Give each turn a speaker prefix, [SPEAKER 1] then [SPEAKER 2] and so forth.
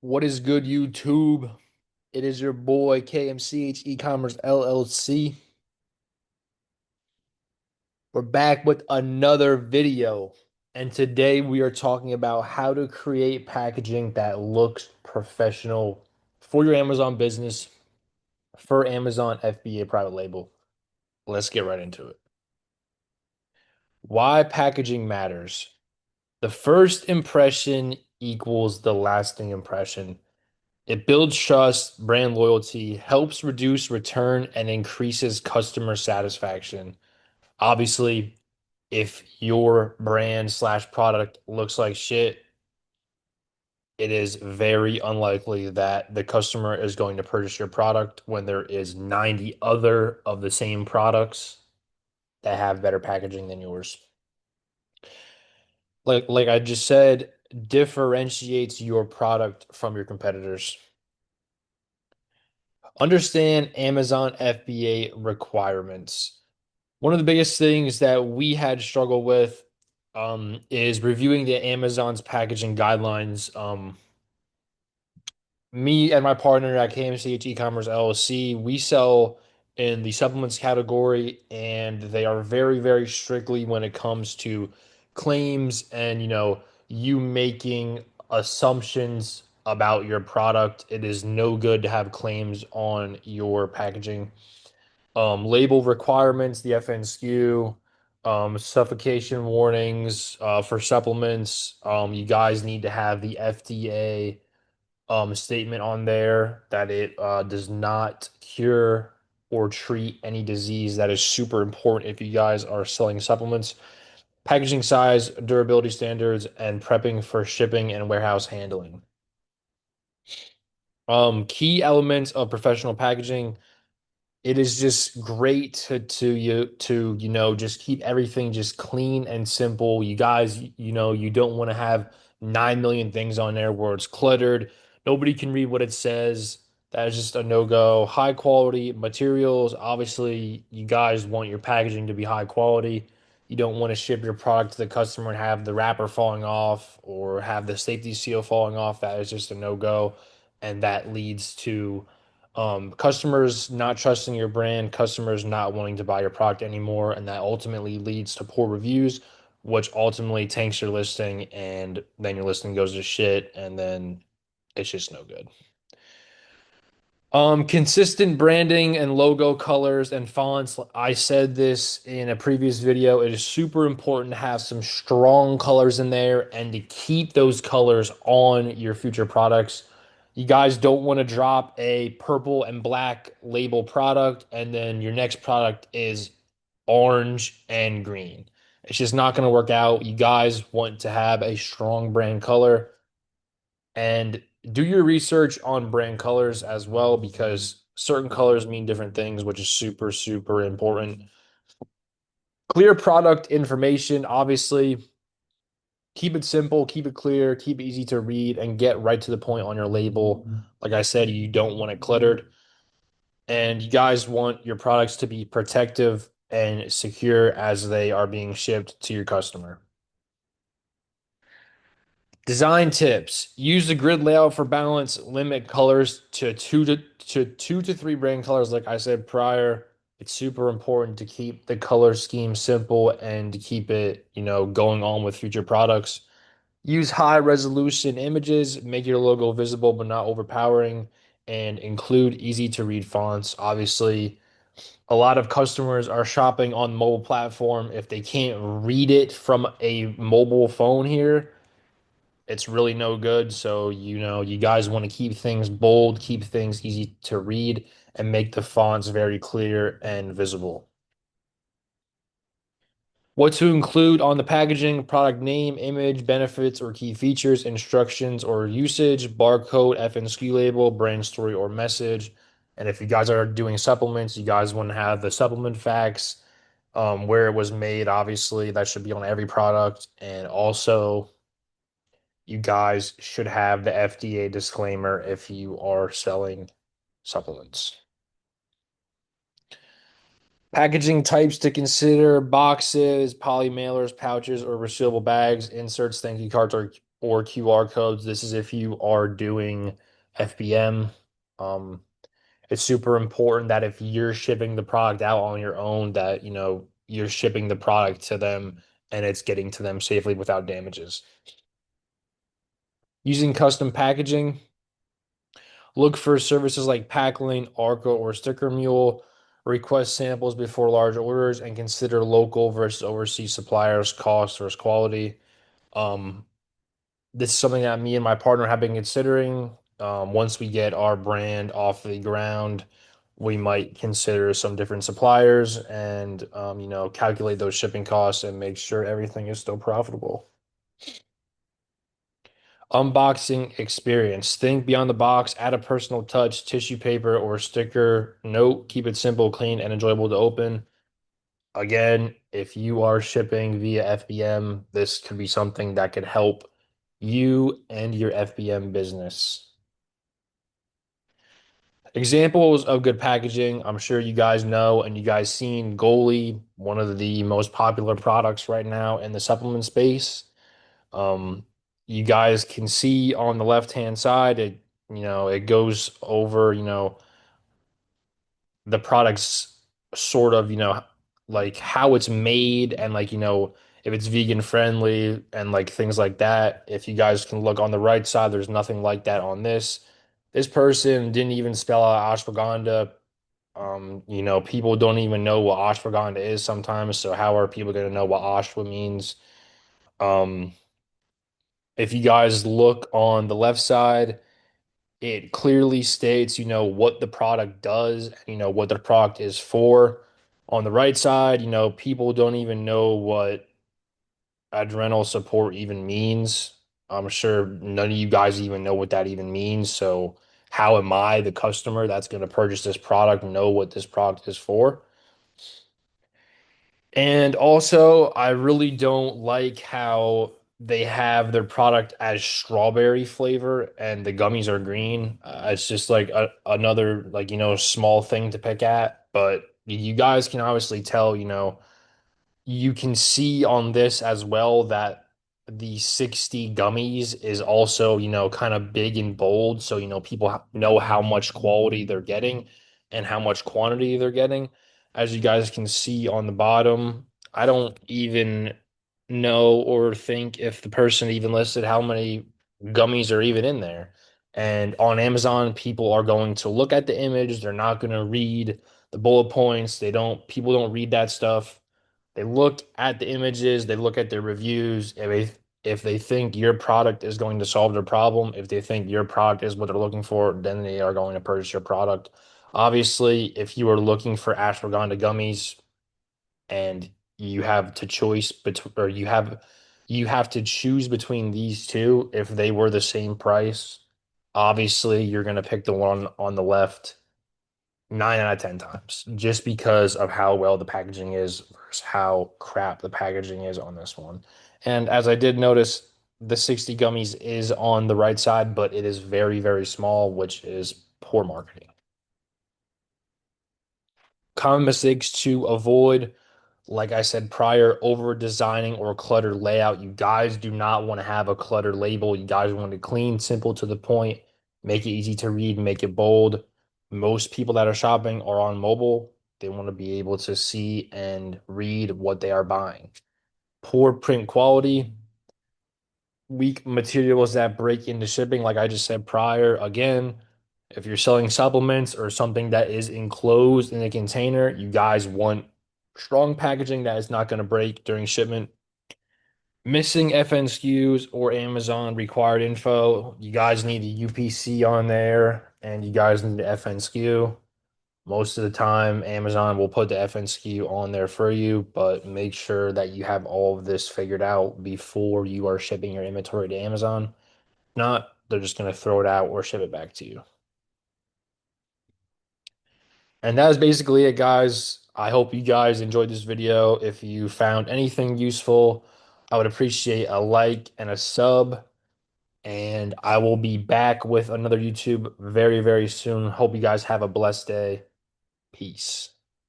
[SPEAKER 1] What is good, YouTube? It is your boy KMCH E-commerce LLC. We're back with another video, and today we are talking about how to create packaging that looks professional for your Amazon business, for Amazon FBA private label. Let's get right into it. Why packaging matters. The first impression equals the lasting impression. It builds trust, brand loyalty, helps reduce return, and increases customer satisfaction. Obviously, if your brand slash product looks like shit, it is very unlikely that the customer is going to purchase your product when there is 90 other of the same products that have better packaging than yours. Like I just said, differentiates your product from your competitors. Understand Amazon FBA requirements. One of the biggest things that we had struggled with is reviewing the Amazon's packaging guidelines. Me and my partner at KMCH E-commerce LLC, we sell in the supplements category, and they are very, very strictly when it comes to claims and you making assumptions about your product. It is no good to have claims on your packaging. Label requirements, the FNSKU, suffocation warnings for supplements. You guys need to have the FDA statement on there that it does not cure or treat any disease. That is super important if you guys are selling supplements. Packaging size, durability standards, and prepping for shipping and warehouse handling. Key elements of professional packaging. It is just great to just keep everything just clean and simple. You guys, you don't want to have 9 million things on there where it's cluttered. Nobody can read what it says. That is just a no-go. High quality materials. Obviously, you guys want your packaging to be high quality. You don't want to ship your product to the customer and have the wrapper falling off or have the safety seal falling off. That is just a no-go, and that leads to customers not trusting your brand, customers not wanting to buy your product anymore, and that ultimately leads to poor reviews, which ultimately tanks your listing, and then your listing goes to shit, and then it's just no good. Consistent branding and logo colors and fonts. I said this in a previous video. It is super important to have some strong colors in there and to keep those colors on your future products. You guys don't want to drop a purple and black label product and then your next product is orange and green. It's just not going to work out. You guys want to have a strong brand color and do your research on brand colors as well because certain colors mean different things, which is super, super important. Clear product information, obviously. Keep it simple, keep it clear, keep it easy to read, and get right to the point on your label. Like I said, you don't want it cluttered. And you guys want your products to be protective and secure as they are being shipped to your customer. Design tips. Use the grid layout for balance. Limit colors to two to three brand colors, like I said prior. It's super important to keep the color scheme simple and to keep it, going on with future products. Use high resolution images, make your logo visible but not overpowering, and include easy to read fonts. Obviously, a lot of customers are shopping on mobile platform. If they can't read it from a mobile phone here, it's really no good. So, you guys want to keep things bold, keep things easy to read, and make the fonts very clear and visible. What to include on the packaging, product name, image, benefits, or key features, instructions or usage, barcode, FNSKU label, brand story or message. And if you guys are doing supplements, you guys want to have the supplement facts, where it was made, obviously, that should be on every product. And also, you guys should have the FDA disclaimer if you are selling supplements. Packaging types to consider: boxes, poly mailers, pouches, or resealable bags, inserts, thank you cards, or or QR codes. This is if you are doing FBM. Um, it's super important that if you're shipping the product out on your own, that you're shipping the product to them and it's getting to them safely without damages. Using custom packaging, look for services like Packlane, Arco, or Sticker Mule. Request samples before large orders and consider local versus overseas suppliers, cost versus quality. Um, this is something that me and my partner have been considering. Once we get our brand off the ground, we might consider some different suppliers and calculate those shipping costs and make sure everything is still profitable. Unboxing experience. Think beyond the box, add a personal touch, tissue paper or sticker note. Keep it simple, clean, and enjoyable to open. Again, if you are shipping via FBM, this could be something that could help you and your FBM business. Examples of good packaging. I'm sure you guys know and you guys seen Goalie, one of the most popular products right now in the supplement space. Um, you guys can see on the left-hand side, it goes over, the product's sort of, like how it's made and like, if it's vegan friendly and like things like that. If you guys can look on the right side, there's nothing like that on this. This person didn't even spell out ashwagandha. People don't even know what ashwagandha is sometimes, so how are people going to know what ashwa means? Um, if you guys look on the left side, it clearly states, what the product does, what the product is for. On the right side, people don't even know what adrenal support even means. I'm sure none of you guys even know what that even means. So how am I, the customer that's going to purchase this product, know what this product is for? And also, I really don't like how they have their product as strawberry flavor and the gummies are green. It's just like another like small thing to pick at, but you guys can obviously tell, you can see on this as well that the 60 gummies is also, kind of big and bold. So, people know how much quality they're getting and how much quantity they're getting. As you guys can see on the bottom, I don't even know or think if the person even listed how many gummies are even in there. And on Amazon, people are going to look at the image. They're not going to read the bullet points. People don't read that stuff. They look at the images, they look at their reviews. If they think your product is going to solve their problem, if they think your product is what they're looking for, then they are going to purchase your product. Obviously, if you are looking for ashwagandha gummies and you have to choice between or you have to choose between these two if they were the same price, obviously you're going to pick the one on the left 9 out of 10 times just because of how well the packaging is versus how crap the packaging is on this one. And as I did notice, the 60 gummies is on the right side, but it is very, very small, which is poor marketing. Common mistakes to avoid, like I said prior, over designing or cluttered layout. You guys do not want to have a cluttered label. You guys want it clean, simple, to the point, make it easy to read, make it bold. Most people that are shopping are on mobile. They want to be able to see and read what they are buying. Poor print quality, weak materials that break into shipping, like I just said prior. Again, if you're selling supplements or something that is enclosed in a container, you guys want strong packaging that is not going to break during shipment. Missing FNSKUs or Amazon required info. You guys need the UPC on there and you guys need the FNSKU. Most of the time, Amazon will put the FNSKU on there for you, but make sure that you have all of this figured out before you are shipping your inventory to Amazon. Not, they're just going to throw it out or ship it back to you. And that is basically it, guys. I hope you guys enjoyed this video. If you found anything useful, I would appreciate a like and a sub. And I will be back with another YouTube very, very soon. Hope you guys have a blessed day. Peace.